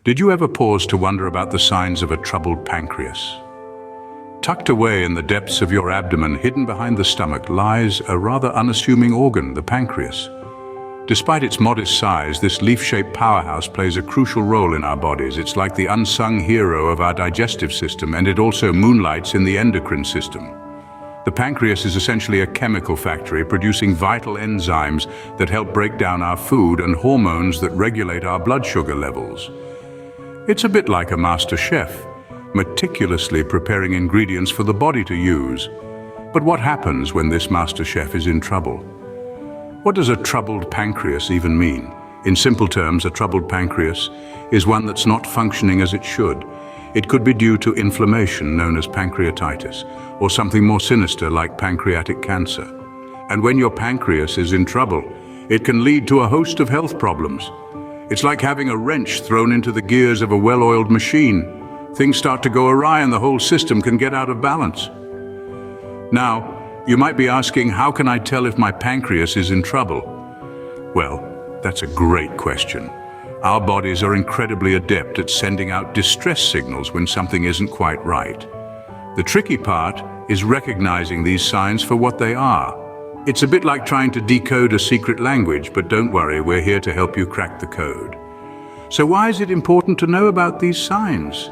Did you ever pause to wonder about the signs of a troubled pancreas? Tucked away in the depths of your abdomen, hidden behind the stomach, lies a rather unassuming organ, the pancreas. Despite its modest size, this leaf-shaped powerhouse plays a crucial role in our bodies. It's like the unsung hero of our digestive system, and it also moonlights in the endocrine system. The pancreas is essentially a chemical factory producing vital enzymes that help break down our food and hormones that regulate our blood sugar levels. It's a bit like a master chef, meticulously preparing ingredients for the body to use. But what happens when this master chef is in trouble? What does a troubled pancreas even mean? In simple terms, a troubled pancreas is one that's not functioning as it should. It could be due to inflammation known as pancreatitis, or something more sinister like pancreatic cancer. And when your pancreas is in trouble, it can lead to a host of health problems. It's like having a wrench thrown into the gears of a well-oiled machine. Things start to go awry and the whole system can get out of balance. Now, you might be asking, how can I tell if my pancreas is in trouble? Well, that's a great question. Our bodies are incredibly adept at sending out distress signals when something isn't quite right. The tricky part is recognizing these signs for what they are. It's a bit like trying to decode a secret language, but don't worry, we're here to help you crack the code. So why is it important to know about these signs?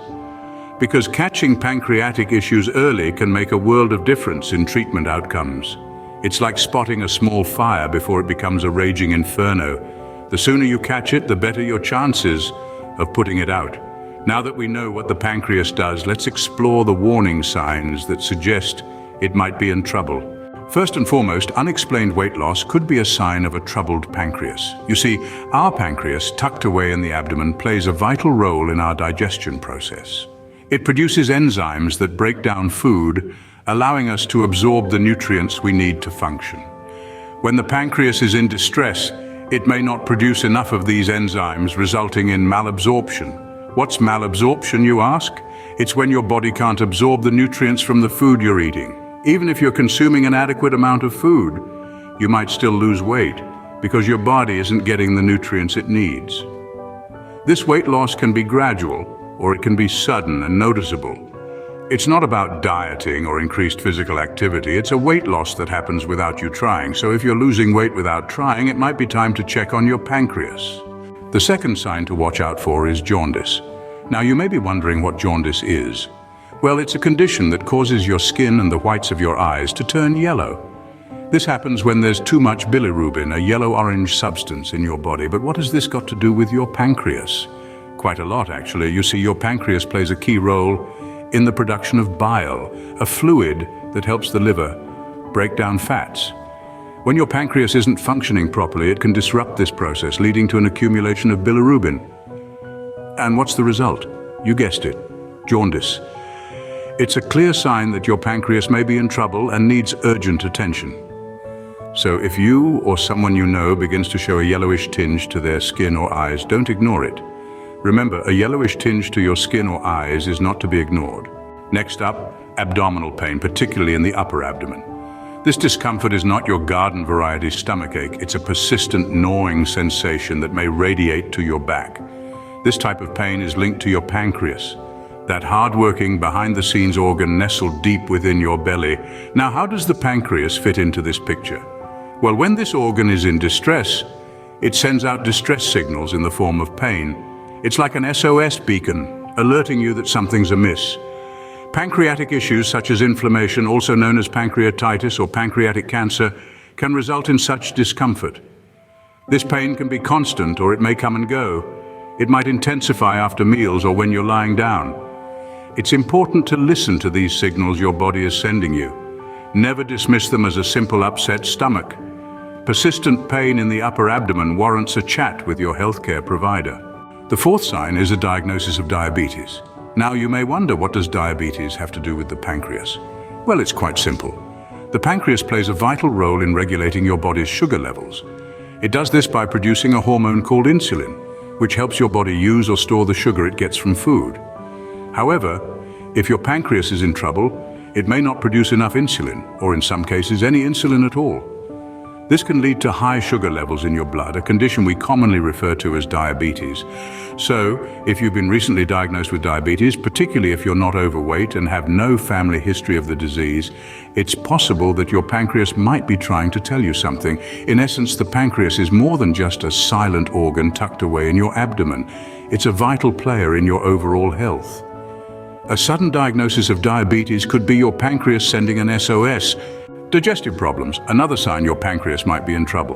Because catching pancreatic issues early can make a world of difference in treatment outcomes. It's like spotting a small fire before it becomes a raging inferno. The sooner you catch it, the better your chances of putting it out. Now that we know what the pancreas does, let's explore the warning signs that suggest it might be in trouble. First and foremost, unexplained weight loss could be a sign of a troubled pancreas. You see, our pancreas, tucked away in the abdomen, plays a vital role in our digestion process. It produces enzymes that break down food, allowing us to absorb the nutrients we need to function. When the pancreas is in distress, it may not produce enough of these enzymes, resulting in malabsorption. What's malabsorption, you ask? It's when your body can't absorb the nutrients from the food you're eating. Even if you're consuming an adequate amount of food, you might still lose weight because your body isn't getting the nutrients it needs. This weight loss can be gradual, or it can be sudden and noticeable. It's not about dieting or increased physical activity. It's a weight loss that happens without you trying. So if you're losing weight without trying, it might be time to check on your pancreas. The second sign to watch out for is jaundice. Now, you may be wondering what jaundice is. Well, it's a condition that causes your skin and the whites of your eyes to turn yellow. This happens when there's too much bilirubin, a yellow-orange substance in your body. But what has this got to do with your pancreas? Quite a lot, actually. You see, your pancreas plays a key role in the production of bile, a fluid that helps the liver break down fats. When your pancreas isn't functioning properly, it can disrupt this process, leading to an accumulation of bilirubin. And what's the result? You guessed it, jaundice. It's a clear sign that your pancreas may be in trouble and needs urgent attention. So if you or someone you know begins to show a yellowish tinge to their skin or eyes, don't ignore it. Remember, a yellowish tinge to your skin or eyes is not to be ignored. Next up, abdominal pain, particularly in the upper abdomen. This discomfort is not your garden variety stomachache. It's a persistent gnawing sensation that may radiate to your back. This type of pain is linked to your pancreas, that hard-working, behind-the-scenes organ nestled deep within your belly. Now, how does the pancreas fit into this picture? Well, when this organ is in distress, it sends out distress signals in the form of pain. It's like an SOS beacon, alerting you that something's amiss. Pancreatic issues such as inflammation, also known as pancreatitis or pancreatic cancer, can result in such discomfort. This pain can be constant, or it may come and go. It might intensify after meals or when you're lying down. It's important to listen to these signals your body is sending you. Never dismiss them as a simple upset stomach. Persistent pain in the upper abdomen warrants a chat with your healthcare provider. The fourth sign is a diagnosis of diabetes. Now, you may wonder, what does diabetes have to do with the pancreas? Well, it's quite simple. The pancreas plays a vital role in regulating your body's sugar levels. It does this by producing a hormone called insulin, which helps your body use or store the sugar it gets from food. However, if your pancreas is in trouble, it may not produce enough insulin, or in some cases, any insulin at all. This can lead to high sugar levels in your blood, a condition we commonly refer to as diabetes. So, if you've been recently diagnosed with diabetes, particularly if you're not overweight and have no family history of the disease, it's possible that your pancreas might be trying to tell you something. In essence, the pancreas is more than just a silent organ tucked away in your abdomen. It's a vital player in your overall health. A sudden diagnosis of diabetes could be your pancreas sending an SOS. Digestive problems, another sign your pancreas might be in trouble.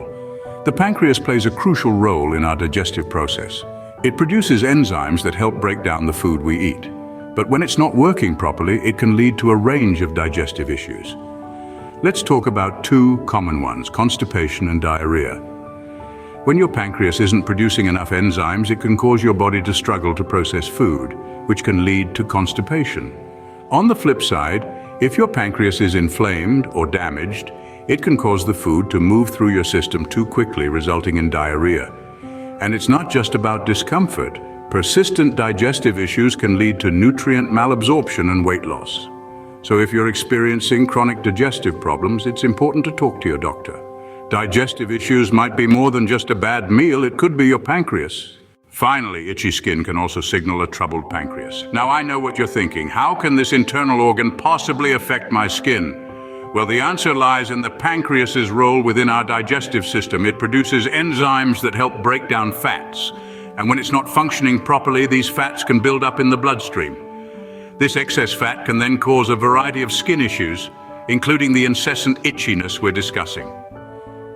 The pancreas plays a crucial role in our digestive process. It produces enzymes that help break down the food we eat. But when it's not working properly, it can lead to a range of digestive issues. Let's talk about two common ones, constipation and diarrhea. When your pancreas isn't producing enough enzymes, it can cause your body to struggle to process food, which can lead to constipation. On the flip side, if your pancreas is inflamed or damaged, it can cause the food to move through your system too quickly, resulting in diarrhea. And it's not just about discomfort. Persistent digestive issues can lead to nutrient malabsorption and weight loss. So if you're experiencing chronic digestive problems, it's important to talk to your doctor. Digestive issues might be more than just a bad meal, it could be your pancreas. Finally, itchy skin can also signal a troubled pancreas. Now I know what you're thinking. How can this internal organ possibly affect my skin? Well, the answer lies in the pancreas's role within our digestive system. It produces enzymes that help break down fats. And when it's not functioning properly, these fats can build up in the bloodstream. This excess fat can then cause a variety of skin issues, including the incessant itchiness we're discussing.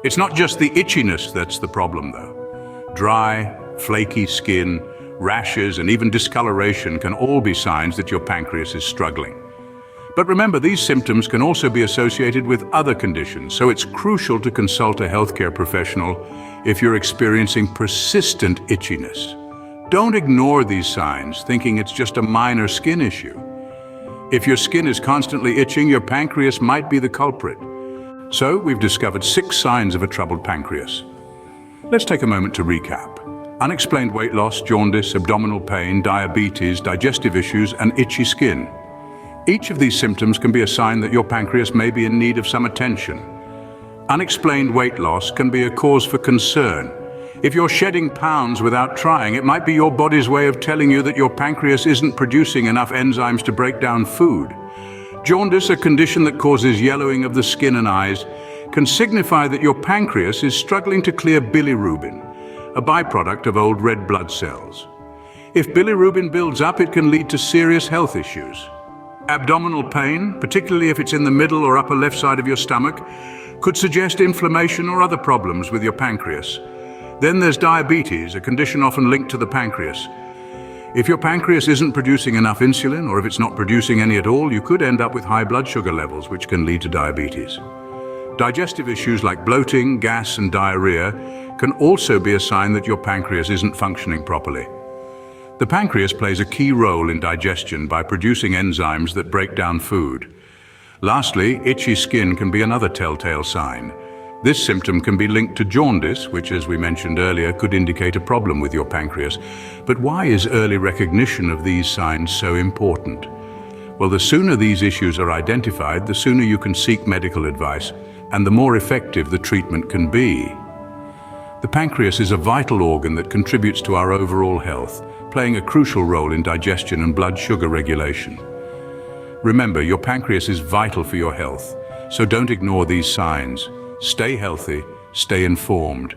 It's not just the itchiness that's the problem, though. Dry, flaky skin, rashes, and even discoloration can all be signs that your pancreas is struggling. But remember, these symptoms can also be associated with other conditions, so it's crucial to consult a healthcare professional if you're experiencing persistent itchiness. Don't ignore these signs, thinking it's just a minor skin issue. If your skin is constantly itching, your pancreas might be the culprit. So, we've discovered 6 signs of a troubled pancreas. Let's take a moment to recap. Unexplained weight loss, jaundice, abdominal pain, diabetes, digestive issues, and itchy skin. Each of these symptoms can be a sign that your pancreas may be in need of some attention. Unexplained weight loss can be a cause for concern. If you're shedding pounds without trying, it might be your body's way of telling you that your pancreas isn't producing enough enzymes to break down food. Jaundice, a condition that causes yellowing of the skin and eyes, can signify that your pancreas is struggling to clear bilirubin, a byproduct of old red blood cells. If bilirubin builds up, it can lead to serious health issues. Abdominal pain, particularly if it's in the middle or upper left side of your stomach, could suggest inflammation or other problems with your pancreas. Then there's diabetes, a condition often linked to the pancreas. If your pancreas isn't producing enough insulin, or if it's not producing any at all, you could end up with high blood sugar levels, which can lead to diabetes. Digestive issues like bloating, gas, and diarrhea can also be a sign that your pancreas isn't functioning properly. The pancreas plays a key role in digestion by producing enzymes that break down food. Lastly, itchy skin can be another telltale sign. This symptom can be linked to jaundice, which, as we mentioned earlier, could indicate a problem with your pancreas. But why is early recognition of these signs so important? Well, the sooner these issues are identified, the sooner you can seek medical advice, and the more effective the treatment can be. The pancreas is a vital organ that contributes to our overall health, playing a crucial role in digestion and blood sugar regulation. Remember, your pancreas is vital for your health, so don't ignore these signs. Stay healthy, stay informed,